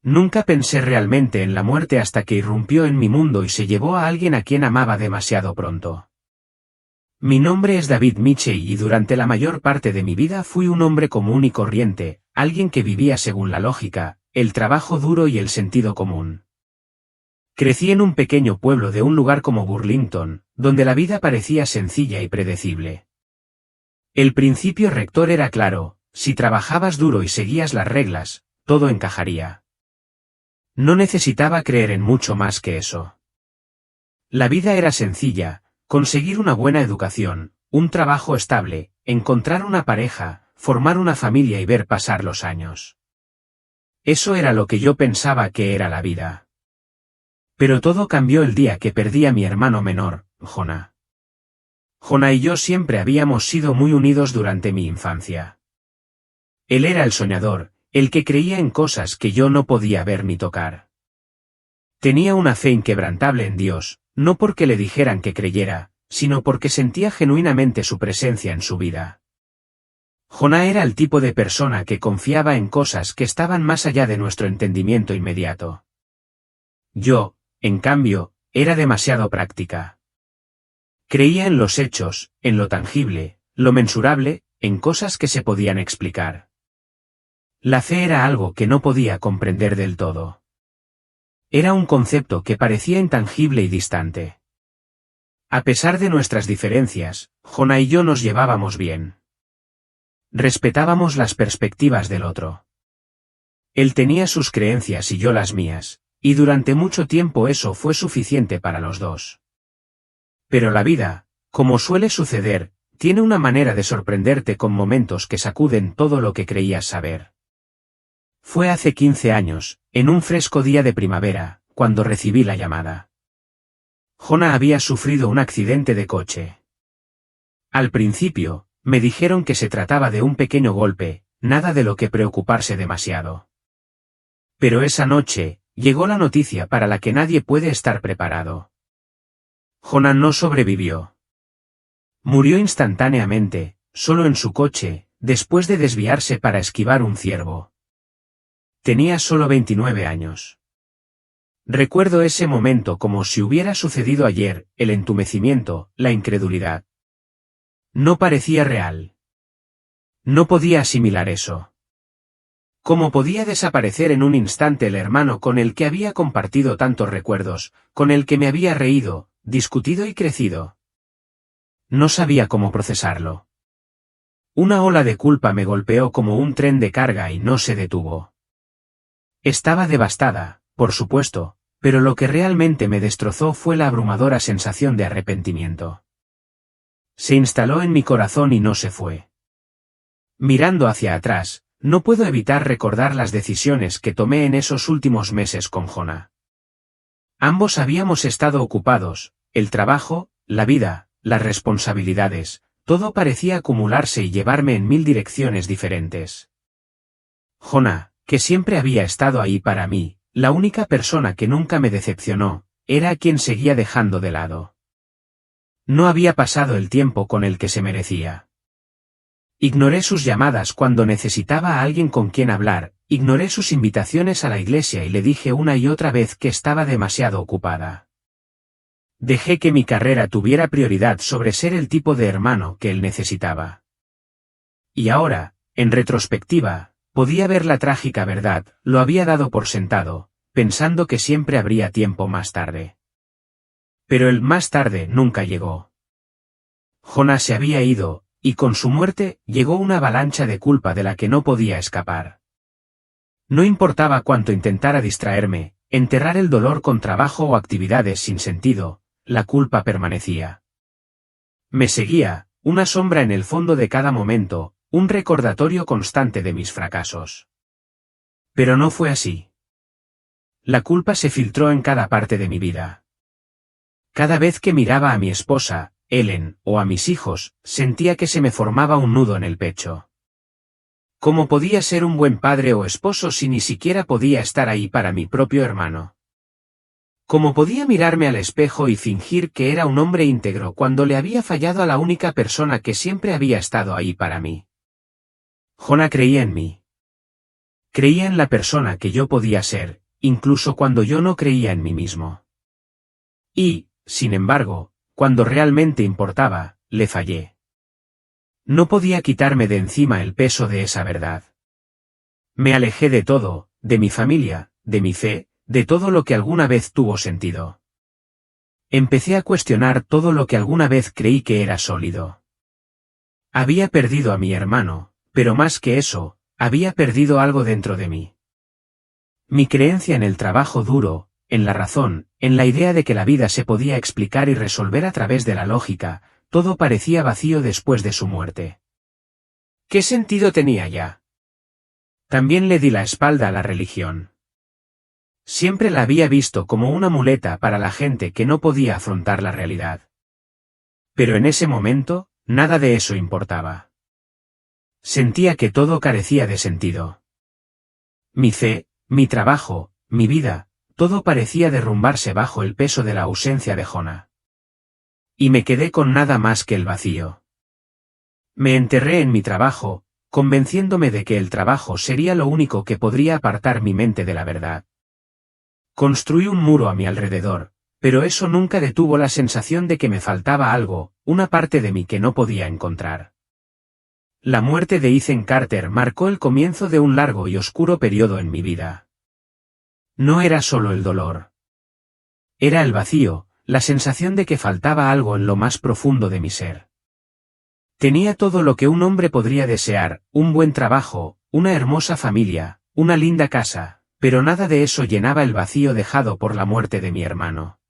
Nunca pensé realmente en la muerte hasta que irrumpió en mi mundo y se llevó a alguien a quien amaba demasiado pronto. Mi nombre es David Mitchell y durante la mayor parte de mi vida fui un hombre común y corriente, alguien que vivía según la lógica, el trabajo duro y el sentido común. Crecí en un pequeño pueblo de un lugar como Burlington, donde la vida parecía sencilla y predecible. El principio rector era claro: si trabajabas duro y seguías las reglas, todo encajaría. No necesitaba creer en mucho más que eso. La vida era sencilla: conseguir una buena educación, un trabajo estable, encontrar una pareja, formar una familia y ver pasar los años. Eso era lo que yo pensaba que era la vida. Pero todo cambió el día que perdí a mi hermano menor, Jonah. Jonah y yo siempre habíamos sido muy unidos durante mi infancia. Él era el soñador, el que creía en cosas que yo no podía ver ni tocar. Tenía una fe inquebrantable en Dios, no porque le dijeran que creyera, sino porque sentía genuinamente su presencia en su vida. Jonah era el tipo de persona que confiaba en cosas que estaban más allá de nuestro entendimiento inmediato. Yo, en cambio, era demasiado práctica. Creía en los hechos, en lo tangible, lo mensurable, en cosas que se podían explicar. La fe era algo que no podía comprender del todo. Era un concepto que parecía intangible y distante. A pesar de nuestras diferencias, Jonah y yo nos llevábamos bien. Respetábamos las perspectivas del otro. Él tenía sus creencias y yo las mías, y durante mucho tiempo eso fue suficiente para los dos. Pero la vida, como suele suceder, tiene una manera de sorprenderte con momentos que sacuden todo lo que creías saber. Fue hace 15 años, en un fresco día de primavera, cuando recibí la llamada. Jonah había sufrido un accidente de coche. Al principio, me dijeron que se trataba de un pequeño golpe, nada de lo que preocuparse demasiado. Pero esa noche, llegó la noticia para la que nadie puede estar preparado. Jonah no sobrevivió. Murió instantáneamente, solo en su coche, después de desviarse para esquivar un ciervo. Tenía solo 29 años. Recuerdo ese momento como si hubiera sucedido ayer: el entumecimiento, la incredulidad. No parecía real. No podía asimilar eso. ¿Cómo podía desaparecer en un instante el hermano con el que había compartido tantos recuerdos, con el que me había reído, discutido y crecido? No sabía cómo procesarlo. Una ola de culpa me golpeó como un tren de carga y no se detuvo. Estaba devastada, por supuesto, pero lo que realmente me destrozó fue la abrumadora sensación de arrepentimiento. Se instaló en mi corazón y no se fue. Mirando hacia atrás, no puedo evitar recordar las decisiones que tomé en esos últimos meses con Jonah. Ambos habíamos estado ocupados: el trabajo, la vida, las responsabilidades, todo parecía acumularse y llevarme en 1000 direcciones diferentes. Jonah, que siempre había estado ahí para mí, la única persona que nunca me decepcionó, era a quien seguía dejando de lado. No había pasado el tiempo con el que se merecía. Ignoré sus llamadas cuando necesitaba a alguien con quien hablar, ignoré sus invitaciones a la iglesia y le dije una y otra vez que estaba demasiado ocupada. Dejé que mi carrera tuviera prioridad sobre ser el tipo de hermano que él necesitaba. Y ahora, en retrospectiva, podía ver la trágica verdad: lo había dado por sentado, pensando que siempre habría tiempo más tarde. Pero el más tarde nunca llegó. Jonah se había ido, y con su muerte llegó una avalancha de culpa de la que no podía escapar. No importaba cuánto intentara distraerme, enterrar el dolor con trabajo o actividades sin sentido, la culpa permanecía. Me seguía, una sombra en el fondo de cada momento, un recordatorio constante de mis fracasos. Pero no fue así. La culpa se filtró en cada parte de mi vida. Cada vez que miraba a mi esposa, Ellen, o a mis hijos, sentía que se me formaba un nudo en el pecho. ¿Cómo podía ser un buen padre o esposo si ni siquiera podía estar ahí para mi propio hermano? ¿Cómo podía mirarme al espejo y fingir que era un hombre íntegro cuando le había fallado a la única persona que siempre había estado ahí para mí? Jonah creía en mí. Creía en la persona que yo podía ser, incluso cuando yo no creía en mí mismo. Y, sin embargo, cuando realmente importaba, le fallé. No podía quitarme de encima el peso de esa verdad. Me alejé de todo, de mi familia, de mi fe, de todo lo que alguna vez tuvo sentido. Empecé a cuestionar todo lo que alguna vez creí que era sólido. Había perdido a mi hermano, pero más que eso, había perdido algo dentro de mí. Mi creencia en el trabajo duro, en la razón, en la idea de que la vida se podía explicar y resolver a través de la lógica, todo parecía vacío después de su muerte. ¿Qué sentido tenía ya? También le di la espalda a la religión. Siempre la había visto como una muleta para la gente que no podía afrontar la realidad. Pero en ese momento, nada de eso importaba. Sentía que todo carecía de sentido. Mi fe, mi trabajo, mi vida, todo parecía derrumbarse bajo el peso de la ausencia de Jonah. Y me quedé con nada más que el vacío. Me enterré en mi trabajo, convenciéndome de que el trabajo sería lo único que podría apartar mi mente de la verdad. Construí un muro a mi alrededor, pero eso nunca detuvo la sensación de que me faltaba algo, una parte de mí que no podía encontrar. La muerte de Ethan Carter marcó el comienzo de un largo y oscuro periodo en mi vida. No era solo el dolor. Era el vacío, la sensación de que faltaba algo en lo más profundo de mi ser. Tenía todo lo que un hombre podría desear, un buen trabajo, una hermosa familia, una linda casa, pero nada de eso llenaba el vacío dejado por la muerte de mi hermano.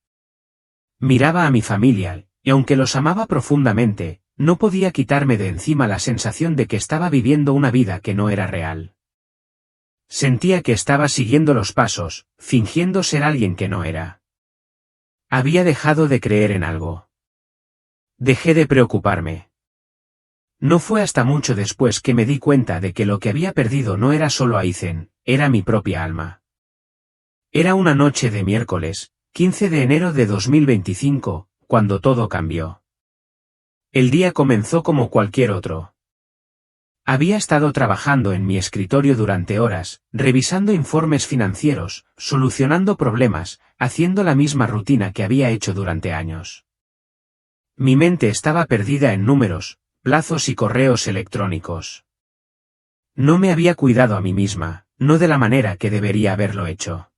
Miraba a mi familia, y aunque los amaba profundamente, no podía quitarme de encima la sensación de que estaba viviendo una vida que no era real. Sentía que estaba siguiendo los pasos, fingiendo ser alguien que no era. Había dejado de creer en algo. Dejé de preocuparme. No fue hasta mucho después que me di cuenta de que lo que había perdido no era solo a Ethan, era mi propia alma. Era una noche de miércoles, 15 de enero de 2025, cuando todo cambió. El día comenzó como cualquier otro. Había estado trabajando en mi escritorio durante horas, revisando informes financieros, solucionando problemas, haciendo la misma rutina que había hecho durante años. Mi mente estaba perdida en números, plazos y correos electrónicos. No me había cuidado a mí misma, no de la manera que debería haberlo hecho.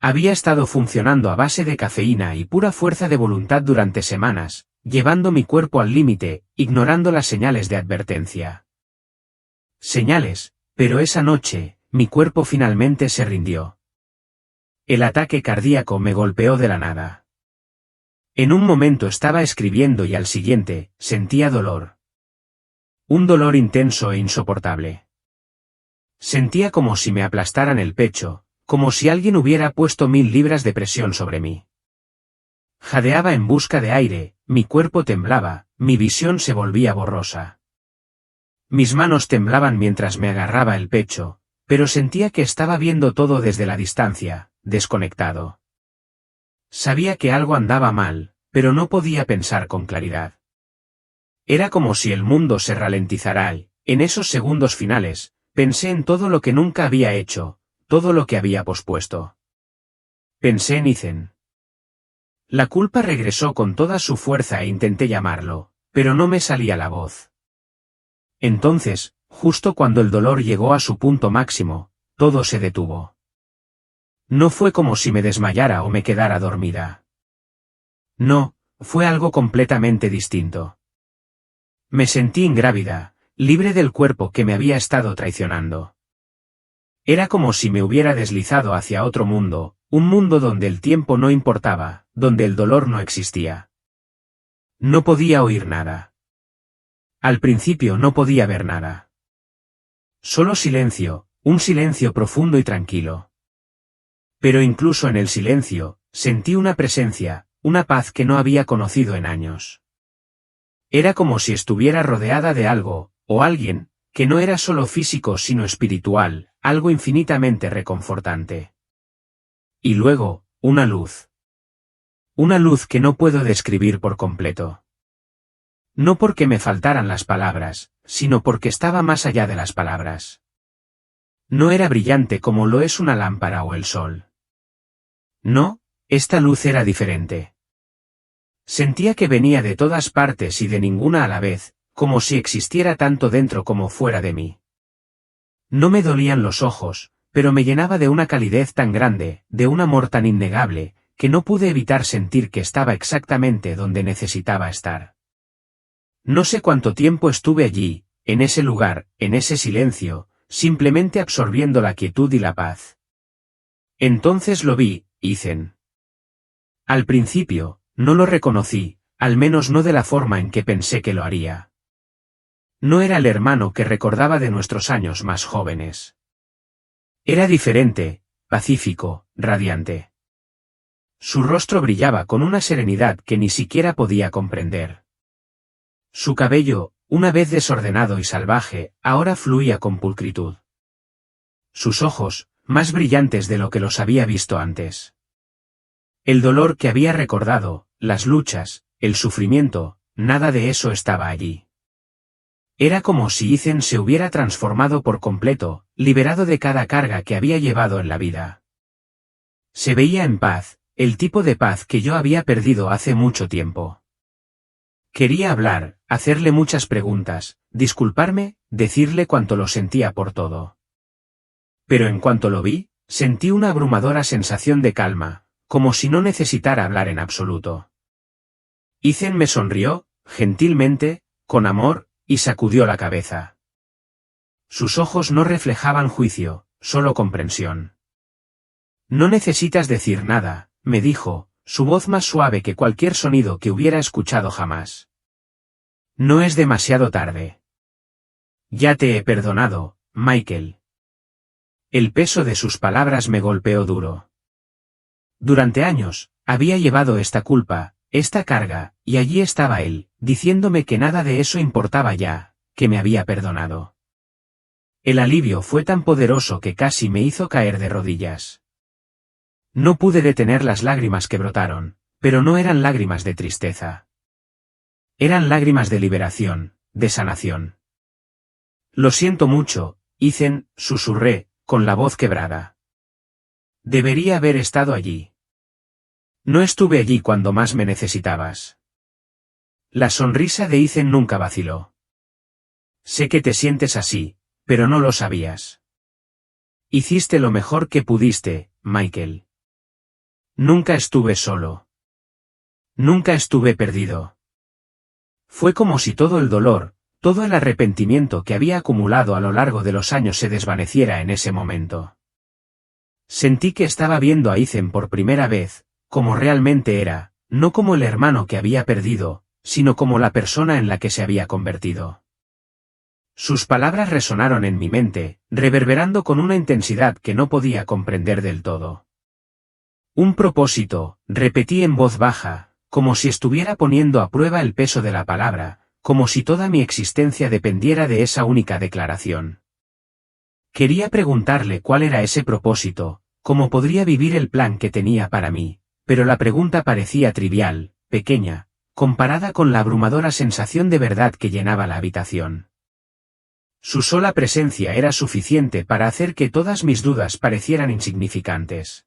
Había estado funcionando a base de cafeína y pura fuerza de voluntad durante semanas, llevando mi cuerpo al límite, ignorando las señales de advertencia. Señales, pero esa noche, mi cuerpo finalmente se rindió. El ataque cardíaco me golpeó de la nada. En un momento estaba escribiendo y al siguiente, sentía dolor. Un dolor intenso e insoportable. Sentía como si me aplastaran el pecho, como si alguien hubiera puesto 1000 libras de presión sobre mí. Jadeaba en busca de aire, mi cuerpo temblaba, mi visión se volvía borrosa. Mis manos temblaban mientras me agarraba el pecho, pero sentía que estaba viendo todo desde la distancia, desconectado. Sabía que algo andaba mal, pero no podía pensar con claridad. Era como si el mundo se ralentizara y, en esos segundos finales, pensé en todo lo que nunca había hecho, todo lo que había pospuesto. Pensé en Ethan. La culpa regresó con toda su fuerza e intenté llamarlo, pero no me salía la voz. Entonces, justo cuando el dolor llegó a su punto máximo, todo se detuvo. No fue como si me desmayara o me quedara dormida. No, fue algo completamente distinto. Me sentí ingrávida, libre del cuerpo que me había estado traicionando. Era como si me hubiera deslizado hacia otro mundo, un mundo donde el tiempo no importaba, donde el dolor no existía. No podía oír nada. Al principio no podía ver nada. Solo silencio, un silencio profundo y tranquilo. Pero incluso en el silencio, sentí una presencia, una paz que no había conocido en años. Era como si estuviera rodeada de algo, o alguien, que no era solo físico sino espiritual, algo infinitamente reconfortante. Y luego, una luz. Una luz que no puedo describir por completo. No porque me faltaran las palabras, sino porque estaba más allá de las palabras. No era brillante como lo es una lámpara o el sol. No, esta luz era diferente. Sentía que venía de todas partes y de ninguna a la vez, como si existiera tanto dentro como fuera de mí. No me dolían los ojos, pero me llenaba de una calidez tan grande, de un amor tan innegable, que no pude evitar sentir que estaba exactamente donde necesitaba estar. No sé cuánto tiempo estuve allí, en ese lugar, en ese silencio, simplemente absorbiendo la quietud y la paz. Entonces lo vi, Ethan. Al principio, no lo reconocí, al menos no de la forma en que pensé que lo haría. No era el hermano que recordaba de nuestros años más jóvenes. Era diferente, pacífico, radiante. Su rostro brillaba con una serenidad que ni siquiera podía comprender. Su cabello, una vez desordenado y salvaje, ahora fluía con pulcritud. Sus ojos, más brillantes de lo que los había visto antes. El dolor que había recordado, las luchas, el sufrimiento, nada de eso estaba allí. Era como si Ethan se hubiera transformado por completo, liberado de cada carga que había llevado en la vida. Se veía en paz, el tipo de paz que yo había perdido hace mucho tiempo. Quería hablar, hacerle muchas preguntas, disculparme, decirle cuánto lo sentía por todo. Pero en cuanto lo vi, sentí una abrumadora sensación de calma, como si no necesitara hablar en absoluto. Ethan me sonrió, gentilmente, con amor, y sacudió la cabeza. Sus ojos no reflejaban juicio, solo comprensión. No necesitas decir nada, me dijo, su voz más suave que cualquier sonido que hubiera escuchado jamás. No es demasiado tarde. Ya te he perdonado, Michael. El peso de sus palabras me golpeó duro. Durante años, había llevado esta culpa, esta carga, y allí estaba él, diciéndome que nada de eso importaba ya, que me había perdonado. El alivio fue tan poderoso que casi me hizo caer de rodillas. No pude detener las lágrimas que brotaron, pero no eran lágrimas de tristeza. Eran lágrimas de liberación, de sanación. Lo siento mucho, Ethan, susurré, con la voz quebrada. Debería haber estado allí. No estuve allí cuando más me necesitabas. La sonrisa de Ethan nunca vaciló. Sé que te sientes así, pero no lo sabías. Hiciste lo mejor que pudiste, Michael. Nunca estuve solo. Nunca estuve perdido. Fue como si todo el dolor, todo el arrepentimiento que había acumulado a lo largo de los años se desvaneciera en ese momento. Sentí que estaba viendo a Ethan por primera vez, como realmente era, no como el hermano que había perdido, sino como la persona en la que se había convertido. Sus palabras resonaron en mi mente, reverberando con una intensidad que no podía comprender del todo. Un propósito, repetí en voz baja, como si estuviera poniendo a prueba el peso de la palabra, como si toda mi existencia dependiera de esa única declaración. Quería preguntarle cuál era ese propósito, cómo podría vivir el plan que tenía para mí, pero la pregunta parecía trivial, pequeña, comparada con la abrumadora sensación de verdad que llenaba la habitación. Su sola presencia era suficiente para hacer que todas mis dudas parecieran insignificantes.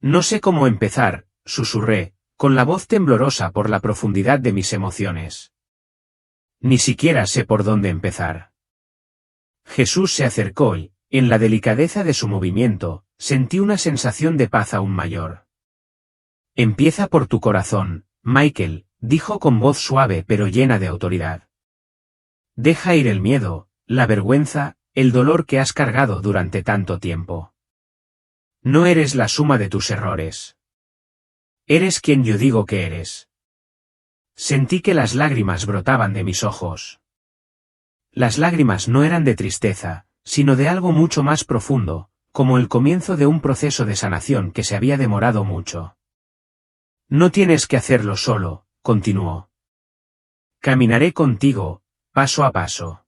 No sé cómo empezar, susurré, con la voz temblorosa por la profundidad de mis emociones. Ni siquiera sé por dónde empezar. Jesús se acercó y, en la delicadeza de su movimiento, sentí una sensación de paz aún mayor. Empieza por tu corazón, Michael, dijo con voz suave pero llena de autoridad. Deja ir el miedo, la vergüenza, el dolor que has cargado durante tanto tiempo. No eres la suma de tus errores. Eres quien yo digo que eres. Sentí que las lágrimas brotaban de mis ojos. Las lágrimas no eran de tristeza, sino de algo mucho más profundo, como el comienzo de un proceso de sanación que se había demorado mucho. No tienes que hacerlo solo, continuó. Caminaré contigo, paso a paso.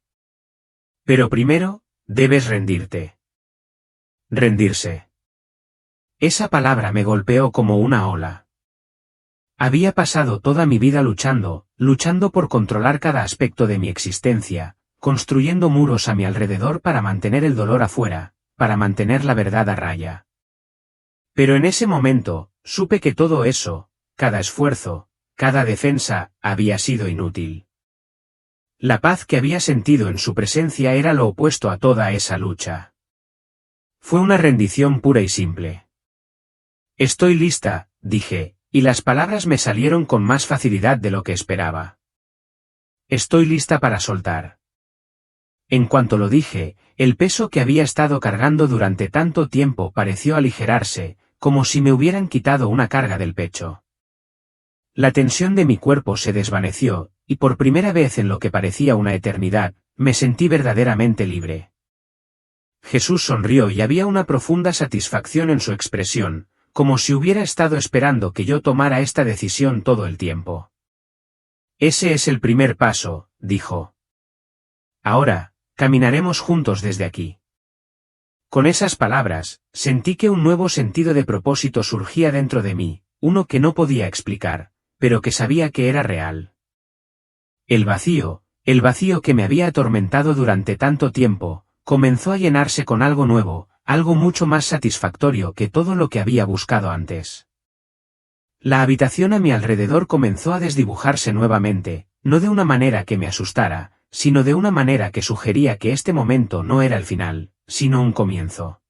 Pero primero, debes rendirte. Rendirse. Esa palabra me golpeó como una ola. Había pasado toda mi vida luchando por controlar cada aspecto de mi existencia, construyendo muros a mi alrededor para mantener el dolor afuera, para mantener la verdad a raya. Pero en ese momento, supe que todo eso, cada esfuerzo, cada defensa, había sido inútil. La paz que había sentido en su presencia era lo opuesto a toda esa lucha. Fue una rendición pura y simple. Estoy lista, dije, y las palabras me salieron con más facilidad de lo que esperaba. Estoy lista para soltar. En cuanto lo dije, el peso que había estado cargando durante tanto tiempo pareció aligerarse, como si me hubieran quitado una carga del pecho. La tensión de mi cuerpo se desvaneció, y por primera vez en lo que parecía una eternidad, me sentí verdaderamente libre. Jesús sonrió y había una profunda satisfacción en su expresión, como si hubiera estado esperando que yo tomara esta decisión todo el tiempo. Ese es el primer paso, dijo. Ahora, caminaremos juntos desde aquí. Con esas palabras, sentí que un nuevo sentido de propósito surgía dentro de mí, uno que no podía explicar, pero que sabía que era real. El vacío que me había atormentado durante tanto tiempo, comenzó a llenarse con algo nuevo, algo mucho más satisfactorio que todo lo que había buscado antes. La habitación a mi alrededor comenzó a desdibujarse nuevamente, no de una manera que me asustara, sino de una manera que sugería que este momento no era el final, sino un comienzo.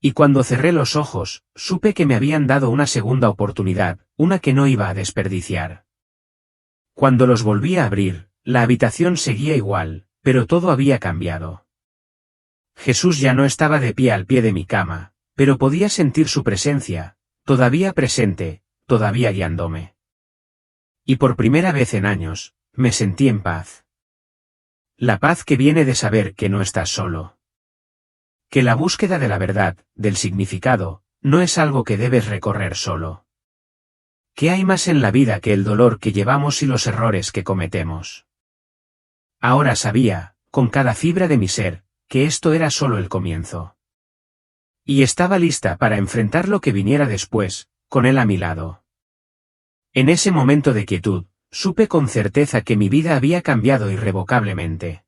Y cuando cerré los ojos, supe que me habían dado una segunda oportunidad, una que no iba a desperdiciar. Cuando los volví a abrir, la habitación seguía igual, pero todo había cambiado. Jesús ya no estaba de pie al pie de mi cama, pero podía sentir su presencia, todavía presente, todavía guiándome. Y por primera vez en años, me sentí en paz. La paz que viene de saber que no estás solo. Que la búsqueda de la verdad, del significado, no es algo que debes recorrer solo. ¿Qué hay más en la vida que el dolor que llevamos y los errores que cometemos? Ahora sabía, con cada fibra de mi ser, que esto era solo el comienzo. Y estaba lista para enfrentar lo que viniera después, con él a mi lado. En ese momento de quietud, supe con certeza que mi vida había cambiado irrevocablemente.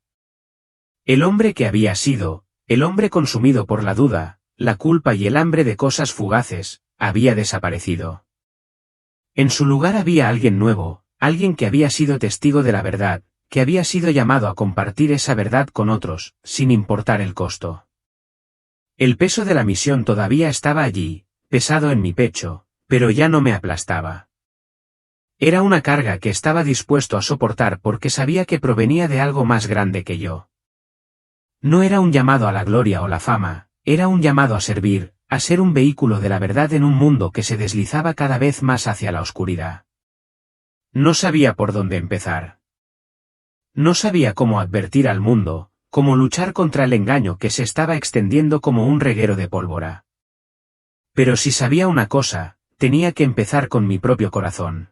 El hombre que había sido, el hombre consumido por la duda, la culpa y el hambre de cosas fugaces, había desaparecido. En su lugar había alguien nuevo, alguien que había sido testigo de la verdad, que había sido llamado a compartir esa verdad con otros, sin importar el costo. El peso de la misión todavía estaba allí, pesado en mi pecho, pero ya no me aplastaba. Era una carga que estaba dispuesto a soportar porque sabía que provenía de algo más grande que yo. No era un llamado a la gloria o la fama, era un llamado a servir, a ser un vehículo de la verdad en un mundo que se deslizaba cada vez más hacia la oscuridad. No sabía por dónde empezar. No sabía cómo advertir al mundo, cómo luchar contra el engaño que se estaba extendiendo como un reguero de pólvora. Pero si sabía una cosa, tenía que empezar con mi propio corazón.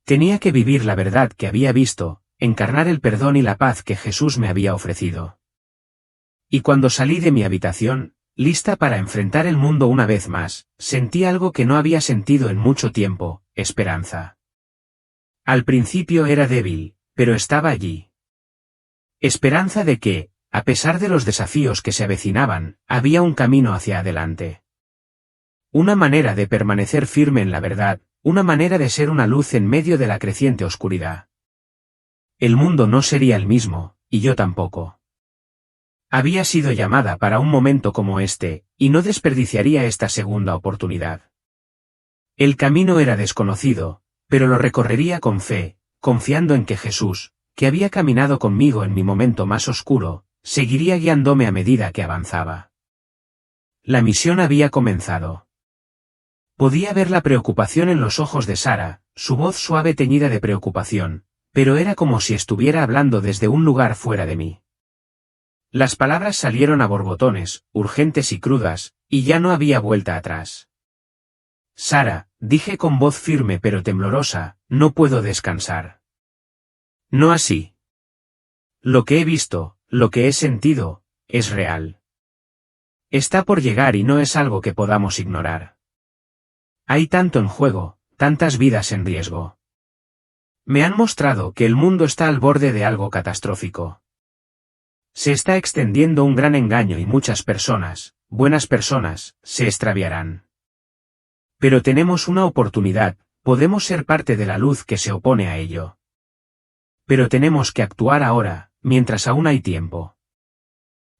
Tenía que vivir la verdad que había visto, encarnar el perdón y la paz que Jesús me había ofrecido. Y cuando salí de mi habitación, lista para enfrentar el mundo una vez más, sentí algo que no había sentido en mucho tiempo, esperanza. Al principio era débil, pero estaba allí. Esperanza de que, a pesar de los desafíos que se avecinaban, había un camino hacia adelante. Una manera de permanecer firme en la verdad, una manera de ser una luz en medio de la creciente oscuridad. El mundo no sería el mismo, y yo tampoco. Había sido llamada para un momento como este, y no desperdiciaría esta segunda oportunidad. El camino era desconocido, pero lo recorrería con fe, confiando en que Jesús, que había caminado conmigo en mi momento más oscuro, seguiría guiándome a medida que avanzaba. La misión había comenzado. Podía ver la preocupación en los ojos de Sara, su voz suave teñida de preocupación, pero era como si estuviera hablando desde un lugar fuera de mí. Las palabras salieron a borbotones, urgentes y crudas, y ya no había vuelta atrás. Sara, dije con voz firme pero temblorosa, no puedo descansar. No así. Lo que he visto, lo que he sentido, es real. Está por llegar y no es algo que podamos ignorar. Hay tanto en juego, tantas vidas en riesgo. Me han mostrado que el mundo está al borde de algo catastrófico. Se está extendiendo un gran engaño y muchas personas, buenas personas, se extraviarán. Pero tenemos una oportunidad, podemos ser parte de la luz que se opone a ello. Pero tenemos que actuar ahora, mientras aún hay tiempo.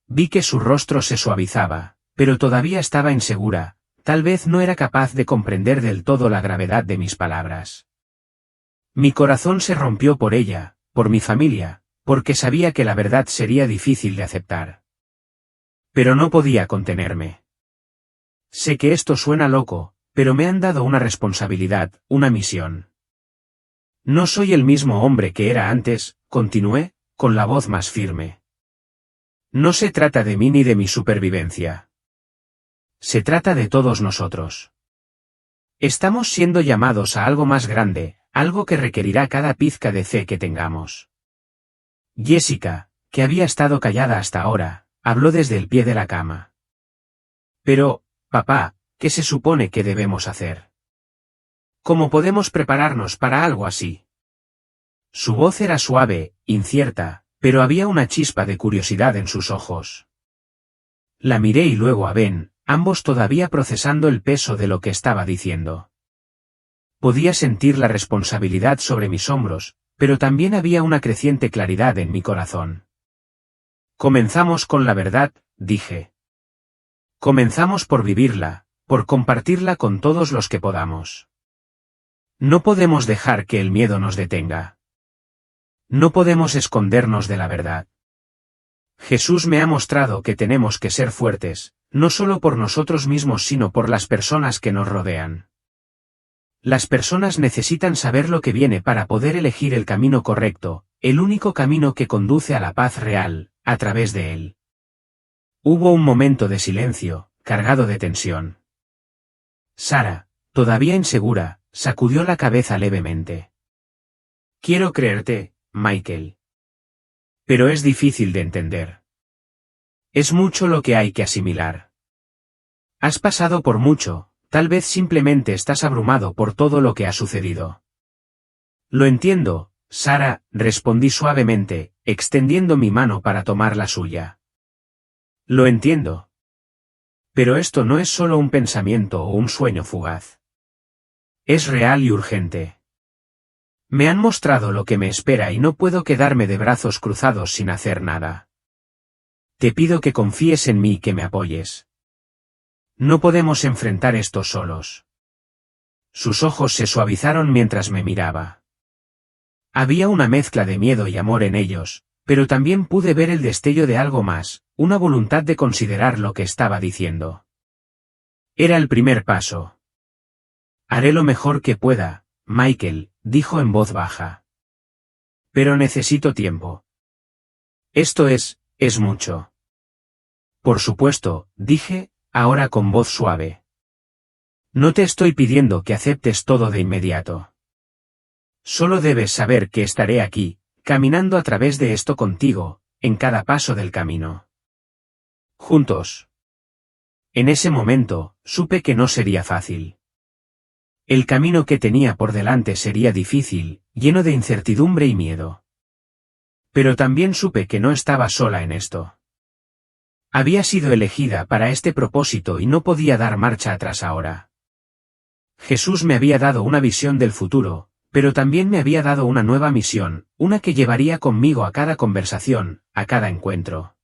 Vi que su rostro se suavizaba, pero todavía estaba insegura, tal vez no era capaz de comprender del todo la gravedad de mis palabras. Mi corazón se rompió por ella, por mi familia, porque sabía que la verdad sería difícil de aceptar. Pero no podía contenerme. Sé que esto suena loco, pero me han dado una responsabilidad, una misión. No soy el mismo hombre que era antes, continué, con la voz más firme. No se trata de mí ni de mi supervivencia. Se trata de todos nosotros. Estamos siendo llamados a algo más grande, algo que requerirá cada pizca de fe que tengamos. Jessica, que había estado callada hasta ahora, habló desde el pie de la cama. Pero, papá, ¿qué se supone que debemos hacer? ¿Cómo podemos prepararnos para algo así? Su voz era suave, incierta, pero había una chispa de curiosidad en sus ojos. La miré y luego a Ben, ambos todavía procesando el peso de lo que estaba diciendo. Podía sentir la responsabilidad sobre mis hombros, pero también había una creciente claridad en mi corazón. Comenzamos con la verdad, dije. Comenzamos por vivirla, por compartirla con todos los que podamos. No podemos dejar que el miedo nos detenga. No podemos escondernos de la verdad. Jesús me ha mostrado que tenemos que ser fuertes, no solo por nosotros mismos sino por las personas que nos rodean. Las personas necesitan saber lo que viene para poder elegir el camino correcto, el único camino que conduce a la paz real, a través de él. Hubo un momento de silencio, cargado de tensión. Sara, todavía insegura, sacudió la cabeza levemente. Quiero creerte, Michael. Pero es difícil de entender. Es mucho lo que hay que asimilar. Has pasado por mucho, tal vez simplemente estás abrumado por todo lo que ha sucedido. Lo entiendo, Sara, respondí suavemente, extendiendo mi mano para tomar la suya. Lo entiendo. Pero esto no es solo un pensamiento o un sueño fugaz. Es real y urgente. Me han mostrado lo que me espera y no puedo quedarme de brazos cruzados sin hacer nada. Te pido que confíes en mí y que me apoyes. No podemos enfrentar esto solos. Sus ojos se suavizaron mientras me miraba. Había una mezcla de miedo y amor en ellos, pero también pude ver el destello de algo más, una voluntad de considerar lo que estaba diciendo. Era el primer paso. Haré lo mejor que pueda, Michael, dijo en voz baja. Pero necesito tiempo. Esto es mucho. Por supuesto, dije, ahora con voz suave. No te estoy pidiendo que aceptes todo de inmediato. Solo debes saber que estaré aquí, caminando a través de esto contigo, en cada paso del camino. Juntos. En ese momento, supe que no sería fácil. El camino que tenía por delante sería difícil, lleno de incertidumbre y miedo. Pero también supe que no estaba sola en esto. Había sido elegida para este propósito y no podía dar marcha atrás ahora. Jesús me había dado una visión del futuro, pero también me había dado una nueva misión, una que llevaría conmigo a cada conversación, a cada encuentro.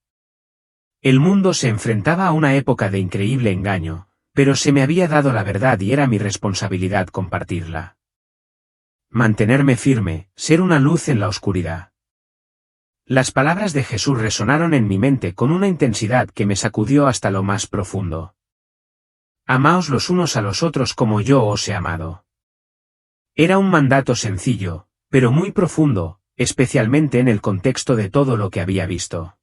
El mundo se enfrentaba a una época de increíble engaño, pero se me había dado la verdad y era mi responsabilidad compartirla. Mantenerme firme, ser una luz en la oscuridad. Las palabras de Jesús resonaron en mi mente con una intensidad que me sacudió hasta lo más profundo. Amaos los unos a los otros como yo os he amado. Era un mandato sencillo, pero muy profundo, especialmente en el contexto de todo lo que había visto.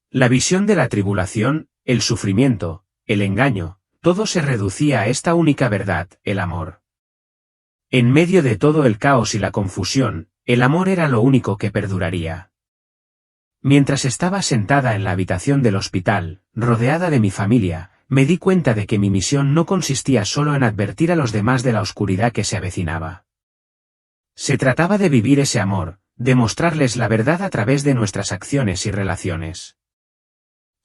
La visión de la tribulación, el sufrimiento, el engaño, todo se reducía a esta única verdad, el amor. En medio de todo el caos y la confusión, el amor era lo único que perduraría. Mientras estaba sentada en la habitación del hospital, rodeada de mi familia, me di cuenta de que mi misión no consistía solo en advertir a los demás de la oscuridad que se avecinaba. Se trataba de vivir ese amor, de mostrarles la verdad a través de nuestras acciones y relaciones.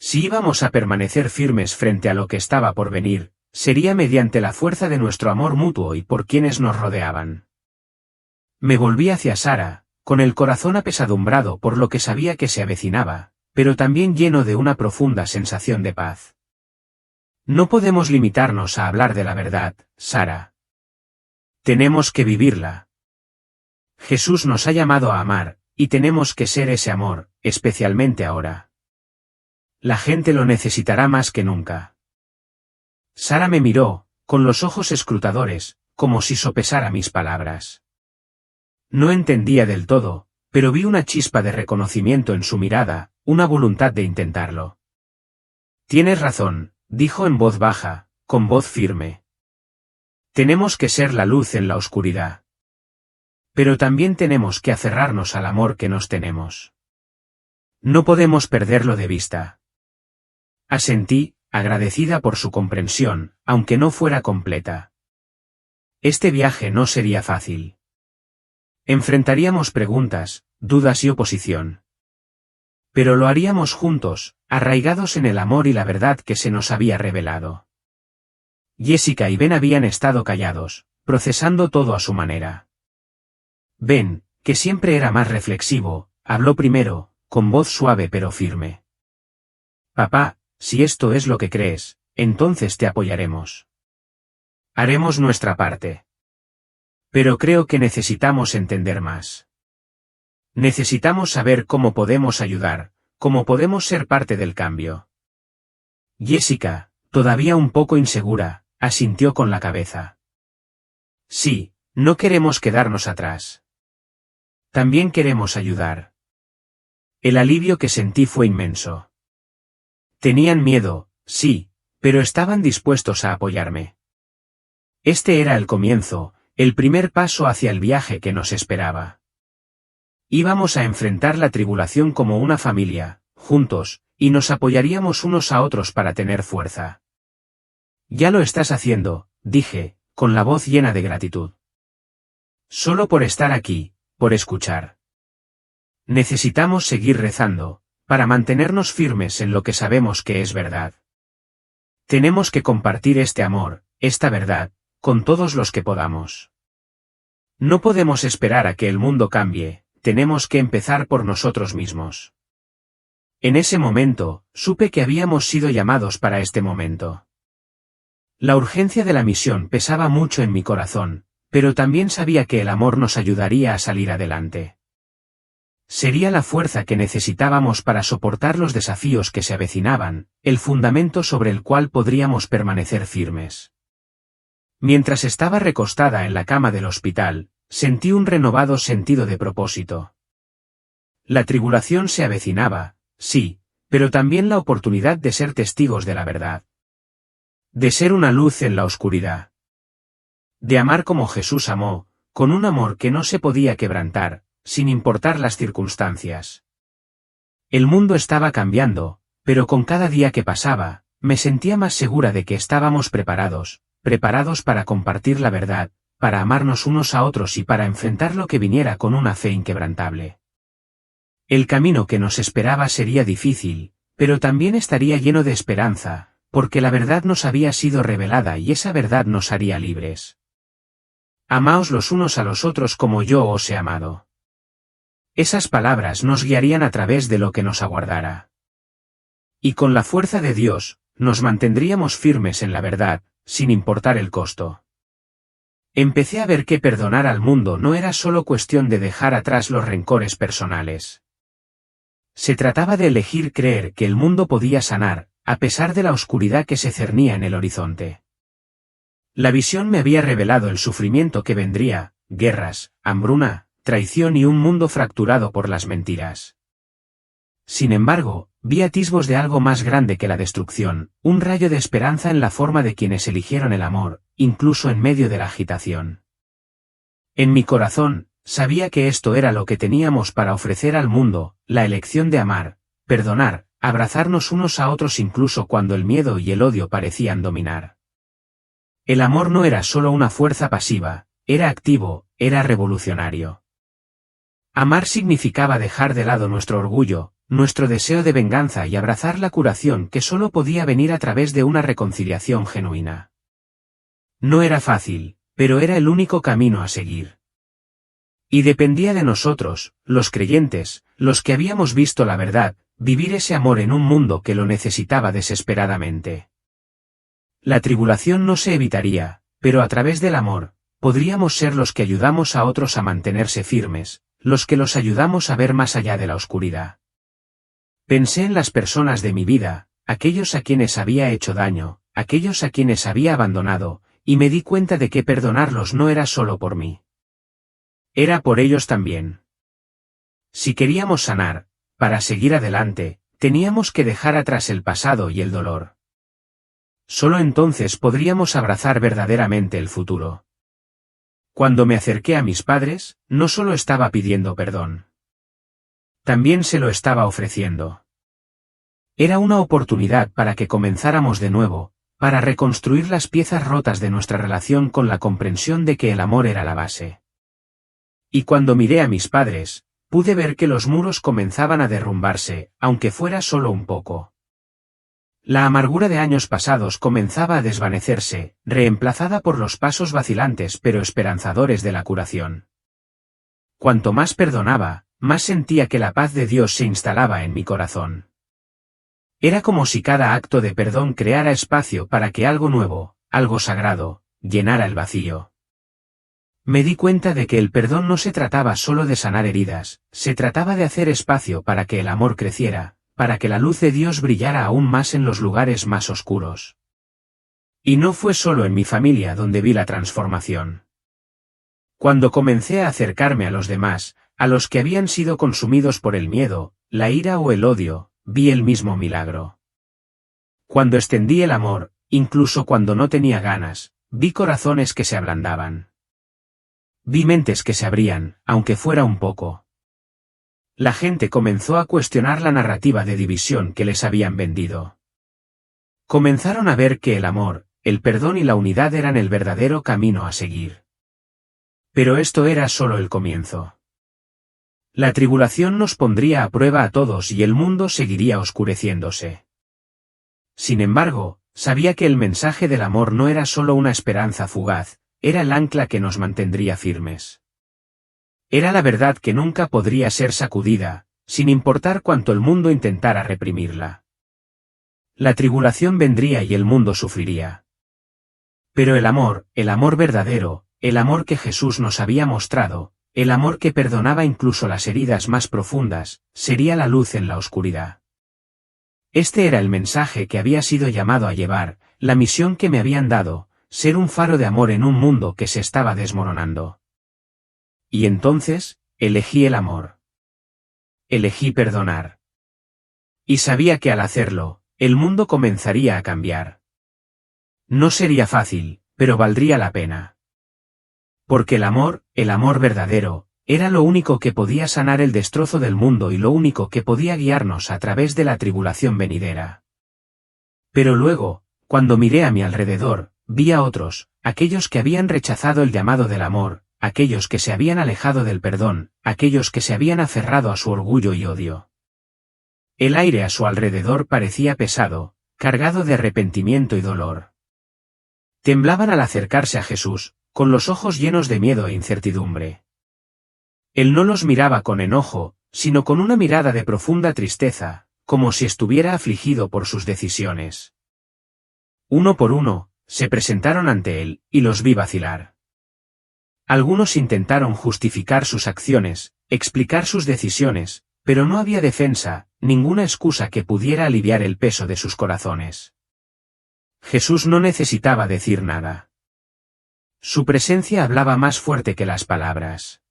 Si íbamos a permanecer firmes frente a lo que estaba por venir, sería mediante la fuerza de nuestro amor mutuo y por quienes nos rodeaban. Me volví hacia Sara, con el corazón apesadumbrado por lo que sabía que se avecinaba, pero también lleno de una profunda sensación de paz. No podemos limitarnos a hablar de la verdad, Sara. Tenemos que vivirla. Jesús nos ha llamado a amar, y tenemos que ser ese amor, especialmente ahora. La gente lo necesitará más que nunca. Sara me miró, con los ojos escrutadores, como si sopesara mis palabras. No entendía del todo, pero vi una chispa de reconocimiento en su mirada, una voluntad de intentarlo. Tienes razón, dijo en voz baja, con voz firme. Tenemos que ser la luz en la oscuridad. Pero también tenemos que aferrarnos al amor que nos tenemos. No podemos perderlo de vista. Asentí, agradecida por su comprensión, aunque no fuera completa. Este viaje no sería fácil. Enfrentaríamos preguntas, dudas y oposición. Pero lo haríamos juntos, arraigados en el amor y la verdad que se nos había revelado. Jessica y Ben habían estado callados, procesando todo a su manera. Ben, que siempre era más reflexivo, habló primero, con voz suave pero firme. Papá, si esto es lo que crees, entonces te apoyaremos. Haremos nuestra parte. Pero creo que necesitamos entender más. Necesitamos saber cómo podemos ayudar, cómo podemos ser parte del cambio. Jessica, todavía un poco insegura, asintió con la cabeza. Sí, no queremos quedarnos atrás. También queremos ayudar. El alivio que sentí fue inmenso. Tenían miedo, sí, pero estaban dispuestos a apoyarme. Este era el comienzo, el primer paso hacia el viaje que nos esperaba. Íbamos a enfrentar la tribulación como una familia, juntos, y nos apoyaríamos unos a otros para tener fuerza. Ya lo estás haciendo, dije, con la voz llena de gratitud. Solo por estar aquí, por escuchar. Necesitamos seguir rezando, para mantenernos firmes en lo que sabemos que es verdad. Tenemos que compartir este amor, esta verdad, con todos los que podamos. No podemos esperar a que el mundo cambie, tenemos que empezar por nosotros mismos. En ese momento, supe que habíamos sido llamados para este momento. La urgencia de la misión pesaba mucho en mi corazón, pero también sabía que el amor nos ayudaría a salir adelante. Sería la fuerza que necesitábamos para soportar los desafíos que se avecinaban, el fundamento sobre el cual podríamos permanecer firmes. Mientras estaba recostada en la cama del hospital, sentí un renovado sentido de propósito. La tribulación se avecinaba, sí, pero también la oportunidad de ser testigos de la verdad. De ser una luz en la oscuridad. De amar como Jesús amó, con un amor que no se podía quebrantar, sin importar las circunstancias. El mundo estaba cambiando, pero con cada día que pasaba, me sentía más segura de que estábamos preparados para compartir la verdad, para amarnos unos a otros y para enfrentar lo que viniera con una fe inquebrantable. El camino que nos esperaba sería difícil, pero también estaría lleno de esperanza, porque la verdad nos había sido revelada y esa verdad nos haría libres. Amaos los unos a los otros como yo os he amado. Esas palabras nos guiarían a través de lo que nos aguardara. Y con la fuerza de Dios, nos mantendríamos firmes en la verdad, sin importar el costo. Empecé a ver que perdonar al mundo no era solo cuestión de dejar atrás los rencores personales. Se trataba de elegir creer que el mundo podía sanar, a pesar de la oscuridad que se cernía en el horizonte. La visión me había revelado el sufrimiento que vendría, guerras, hambruna, traición y un mundo fracturado por las mentiras. Sin embargo, vi atisbos de algo más grande que la destrucción, un rayo de esperanza en la forma de quienes eligieron el amor, incluso en medio de la agitación. En mi corazón, sabía que esto era lo que teníamos para ofrecer al mundo, la elección de amar, perdonar, abrazarnos unos a otros incluso cuando el miedo y el odio parecían dominar. El amor no era solo una fuerza pasiva, era activo, era revolucionario. Amar significaba dejar de lado nuestro orgullo, nuestro deseo de venganza y abrazar la curación que solo podía venir a través de una reconciliación genuina. No era fácil, pero era el único camino a seguir. Y dependía de nosotros, los creyentes, los que habíamos visto la verdad, vivir ese amor en un mundo que lo necesitaba desesperadamente. La tribulación no se evitaría, pero a través del amor, podríamos ser los que ayudamos a otros a mantenerse firmes, los que los ayudamos a ver más allá de la oscuridad. Pensé en las personas de mi vida, aquellos a quienes había hecho daño, aquellos a quienes había abandonado, y me di cuenta de que perdonarlos no era solo por mí. Era por ellos también. Si queríamos sanar, para seguir adelante, teníamos que dejar atrás el pasado y el dolor. Solo entonces podríamos abrazar verdaderamente el futuro. Cuando me acerqué a mis padres, no solo estaba pidiendo perdón. También se lo estaba ofreciendo. Era una oportunidad para que comenzáramos de nuevo, para reconstruir las piezas rotas de nuestra relación con la comprensión de que el amor era la base. Y cuando miré a mis padres, pude ver que los muros comenzaban a derrumbarse, aunque fuera solo un poco. La amargura de años pasados comenzaba a desvanecerse, reemplazada por los pasos vacilantes pero esperanzadores de la curación. Cuanto más perdonaba, más sentía que la paz de Dios se instalaba en mi corazón. Era como si cada acto de perdón creara espacio para que algo nuevo, algo sagrado, llenara el vacío. Me di cuenta de que el perdón no se trataba solo de sanar heridas, se trataba de hacer espacio para que el amor creciera, para que la luz de Dios brillara aún más en los lugares más oscuros. Y no fue solo en mi familia donde vi la transformación. Cuando comencé a acercarme a los demás, a los que habían sido consumidos por el miedo, la ira o el odio, vi el mismo milagro. Cuando extendí el amor, incluso cuando no tenía ganas, vi corazones que se ablandaban. Vi mentes que se abrían, aunque fuera un poco. La gente comenzó a cuestionar la narrativa de división que les habían vendido. Comenzaron a ver que el amor, el perdón y la unidad eran el verdadero camino a seguir. Pero esto era solo el comienzo. La tribulación nos pondría a prueba a todos y el mundo seguiría oscureciéndose. Sin embargo, sabía que el mensaje del amor no era solo una esperanza fugaz, era el ancla que nos mantendría firmes. Era la verdad que nunca podría ser sacudida, sin importar cuánto el mundo intentara reprimirla. La tribulación vendría y el mundo sufriría. Pero el amor verdadero, el amor que Jesús nos había mostrado, el amor que perdonaba incluso las heridas más profundas, sería la luz en la oscuridad. Este era el mensaje que había sido llamado a llevar, la misión que me habían dado, ser un faro de amor en un mundo que se estaba desmoronando. Y entonces, elegí el amor. Elegí perdonar. Y sabía que al hacerlo, el mundo comenzaría a cambiar. No sería fácil, pero valdría la pena. Porque el amor verdadero, era lo único que podía sanar el destrozo del mundo y lo único que podía guiarnos a través de la tribulación venidera. Pero luego, cuando miré a mi alrededor, vi a otros, aquellos que habían rechazado el llamado del amor, aquellos que se habían alejado del perdón, aquellos que se habían aferrado a su orgullo y odio. El aire a su alrededor parecía pesado, cargado de arrepentimiento y dolor. Temblaban al acercarse a Jesús, con los ojos llenos de miedo e incertidumbre. Él no los miraba con enojo, sino con una mirada de profunda tristeza, como si estuviera afligido por sus decisiones. Uno por uno, se presentaron ante él, y los vi vacilar. Algunos intentaron justificar sus acciones, explicar sus decisiones, pero no había defensa, ninguna excusa que pudiera aliviar el peso de sus corazones. Jesús no necesitaba decir nada. Su presencia hablaba más fuerte que las palabras.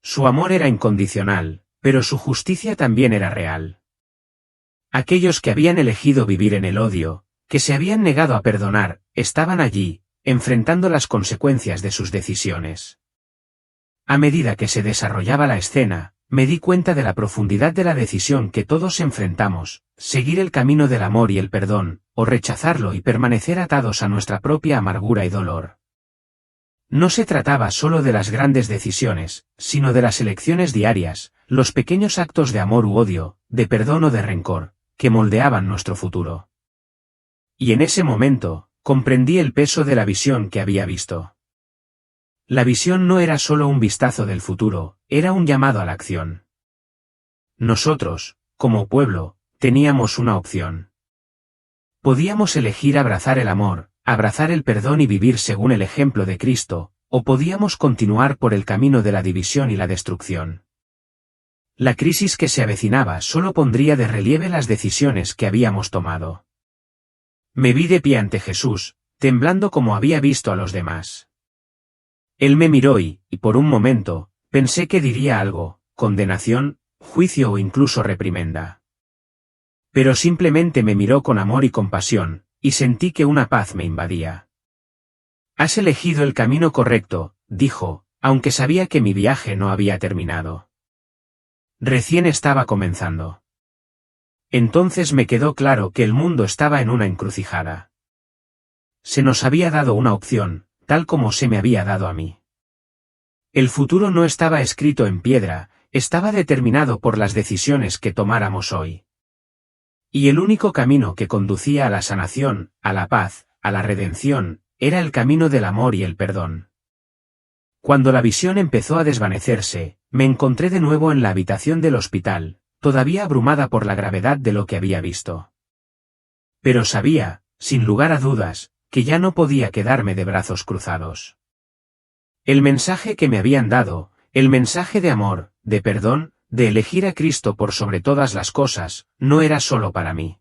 Su amor era incondicional, pero su justicia también era real. Aquellos que habían elegido vivir en el odio, que se habían negado a perdonar, estaban allí, enfrentando las consecuencias de sus decisiones. A medida que se desarrollaba la escena, me di cuenta de la profundidad de la decisión que todos enfrentamos, seguir el camino del amor y el perdón, o rechazarlo y permanecer atados a nuestra propia amargura y dolor. No se trataba solo de las grandes decisiones, sino de las elecciones diarias, los pequeños actos de amor u odio, de perdón o de rencor, que moldeaban nuestro futuro. Y en ese momento, comprendí el peso de la visión que había visto. La visión no era solo un vistazo del futuro, era un llamado a la acción. Nosotros, como pueblo, teníamos una opción. Podíamos elegir abrazar el amor, abrazar el perdón y vivir según el ejemplo de Cristo, o podíamos continuar por el camino de la división y la destrucción. La crisis que se avecinaba solo pondría de relieve las decisiones que habíamos tomado. Me vi de pie ante Jesús, temblando como había visto a los demás. Él me miró y, por un momento, pensé que diría algo, condenación, juicio o incluso reprimenda. Pero simplemente me miró con amor y compasión, y sentí que una paz me invadía. Has elegido el camino correcto, dijo, aunque sabía que mi viaje no había terminado. Recién estaba comenzando. Entonces me quedó claro que el mundo estaba en una encrucijada. Se nos había dado una opción, tal como se me había dado a mí. El futuro no estaba escrito en piedra, estaba determinado por las decisiones que tomáramos hoy. Y el único camino que conducía a la sanación, a la paz, a la redención, era el camino del amor y el perdón. Cuando la visión empezó a desvanecerse, me encontré de nuevo en la habitación del hospital, todavía abrumada por la gravedad de lo que había visto. Pero sabía, sin lugar a dudas, que ya no podía quedarme de brazos cruzados. El mensaje que me habían dado, el mensaje de amor, de perdón, de elegir a Cristo por sobre todas las cosas, no era solo para mí.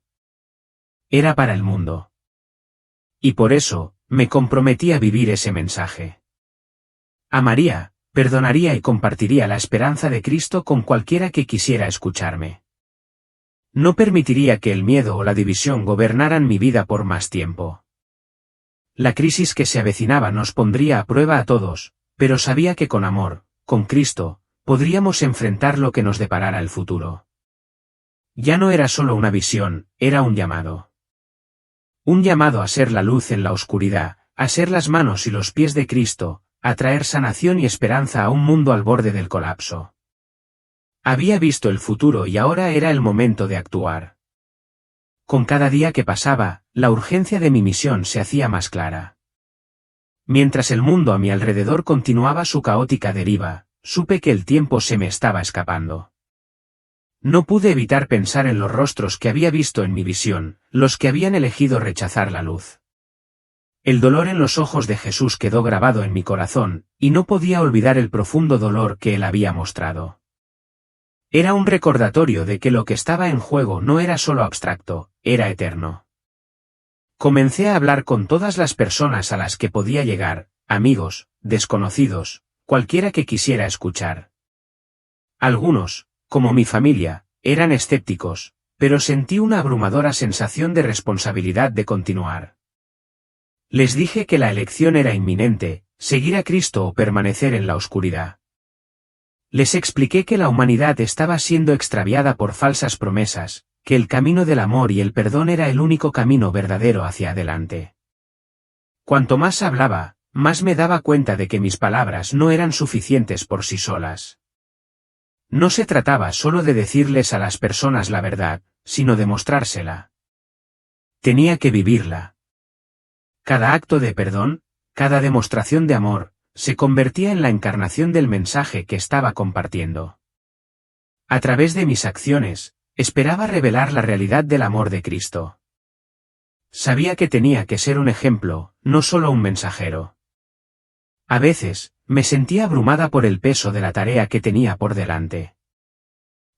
Era para el mundo. Y por eso, me comprometí a vivir ese mensaje. Amaría, perdonaría y compartiría la esperanza de Cristo con cualquiera que quisiera escucharme. No permitiría que el miedo o la división gobernaran mi vida por más tiempo. La crisis que se avecinaba nos pondría a prueba a todos, pero sabía que con amor, con Cristo, podríamos enfrentar lo que nos deparara el futuro. Ya no era solo una visión, era un llamado. Un llamado a ser la luz en la oscuridad, a ser las manos y los pies de Cristo, a traer sanación y esperanza a un mundo al borde del colapso. Había visto el futuro y ahora era el momento de actuar. Con cada día que pasaba, la urgencia de mi misión se hacía más clara. Mientras el mundo a mi alrededor continuaba su caótica deriva, supe que el tiempo se me estaba escapando. No pude evitar pensar en los rostros que había visto en mi visión, los que habían elegido rechazar la luz. El dolor en los ojos de Jesús quedó grabado en mi corazón, y no podía olvidar el profundo dolor que él había mostrado. Era un recordatorio de que lo que estaba en juego no era solo abstracto, era eterno. Comencé a hablar con todas las personas a las que podía llegar, amigos, desconocidos, cualquiera que quisiera escuchar. Algunos, como mi familia, eran escépticos, pero sentí una abrumadora sensación de responsabilidad de continuar. Les dije que la elección era inminente, seguir a Cristo o permanecer en la oscuridad. Les expliqué que la humanidad estaba siendo extraviada por falsas promesas, que el camino del amor y el perdón era el único camino verdadero hacia adelante. Cuanto más hablaba, más me daba cuenta de que mis palabras no eran suficientes por sí solas. No se trataba solo de decirles a las personas la verdad, sino de mostrársela. Tenía que vivirla. Cada acto de perdón, cada demostración de amor, se convertía en la encarnación del mensaje que estaba compartiendo. A través de mis acciones, esperaba revelar la realidad del amor de Cristo. Sabía que tenía que ser un ejemplo, no solo un mensajero. A veces, me sentía abrumada por el peso de la tarea que tenía por delante.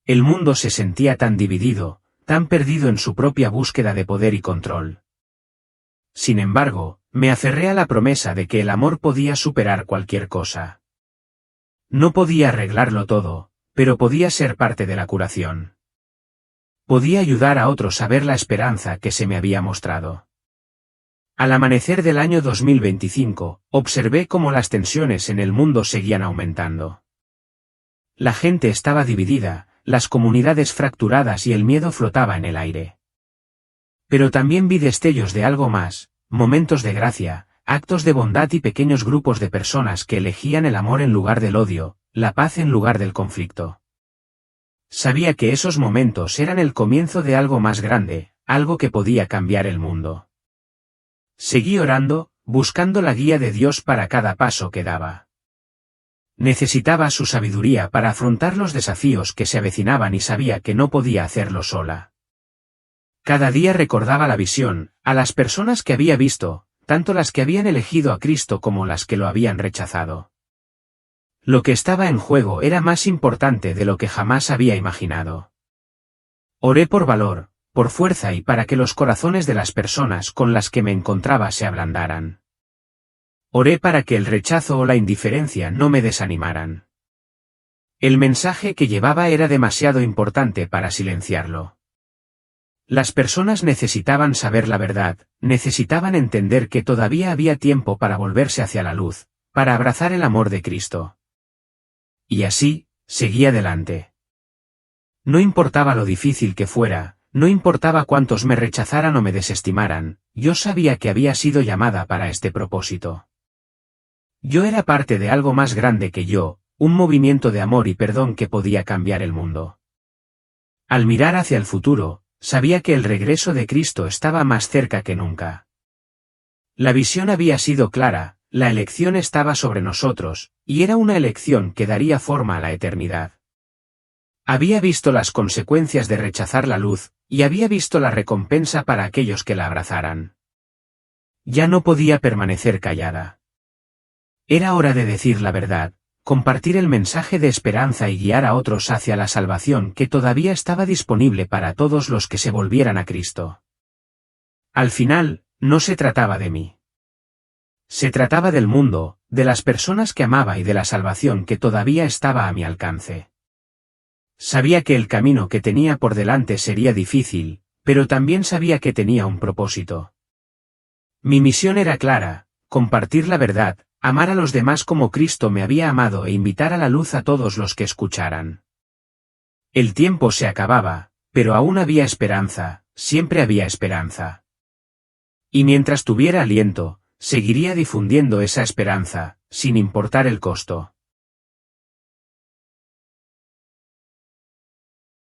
El mundo se sentía tan dividido, tan perdido en su propia búsqueda de poder y control. Sin embargo, me aferré a la promesa de que el amor podía superar cualquier cosa. No podía arreglarlo todo, pero podía ser parte de la curación. Podía ayudar a otros a ver la esperanza que se me había mostrado. Al amanecer del año 2025, observé cómo las tensiones en el mundo seguían aumentando. La gente estaba dividida, las comunidades fracturadas y el miedo flotaba en el aire. Pero también vi destellos de algo más, momentos de gracia, actos de bondad y pequeños grupos de personas que elegían el amor en lugar del odio, la paz en lugar del conflicto. Sabía que esos momentos eran el comienzo de algo más grande, algo que podía cambiar el mundo. Seguí orando, buscando la guía de Dios para cada paso que daba. Necesitaba su sabiduría para afrontar los desafíos que se avecinaban y sabía que no podía hacerlo sola. Cada día recordaba la visión, a las personas que había visto, tanto las que habían elegido a Cristo como las que lo habían rechazado. Lo que estaba en juego era más importante de lo que jamás había imaginado. Oré por valor, por fuerza y para que los corazones de las personas con las que me encontraba se ablandaran. Oré para que el rechazo o la indiferencia no me desanimaran. El mensaje que llevaba era demasiado importante para silenciarlo. Las personas necesitaban saber la verdad, necesitaban entender que todavía había tiempo para volverse hacia la luz, para abrazar el amor de Cristo. Y así, seguí adelante. No importaba lo difícil que fuera, no importaba cuántos me rechazaran o me desestimaran, yo sabía que había sido llamada para este propósito. Yo era parte de algo más grande que yo, un movimiento de amor y perdón que podía cambiar el mundo. Al mirar hacia el futuro, sabía que el regreso de Cristo estaba más cerca que nunca. La visión había sido clara, la elección estaba sobre nosotros, y era una elección que daría forma a la eternidad. Había visto las consecuencias de rechazar la luz, y había visto la recompensa para aquellos que la abrazaran. Ya no podía permanecer callada. Era hora de decir la verdad, compartir el mensaje de esperanza y guiar a otros hacia la salvación que todavía estaba disponible para todos los que se volvieran a Cristo. Al final, no se trataba de mí. Se trataba del mundo, de las personas que amaba y de la salvación que todavía estaba a mi alcance. Sabía que el camino que tenía por delante sería difícil, pero también sabía que tenía un propósito. Mi misión era clara, compartir la verdad, amar a los demás como Cristo me había amado e invitar a la luz a todos los que escucharan. El tiempo se acababa, pero aún había esperanza, siempre había esperanza. Y mientras tuviera aliento, seguiría difundiendo esa esperanza, sin importar el costo.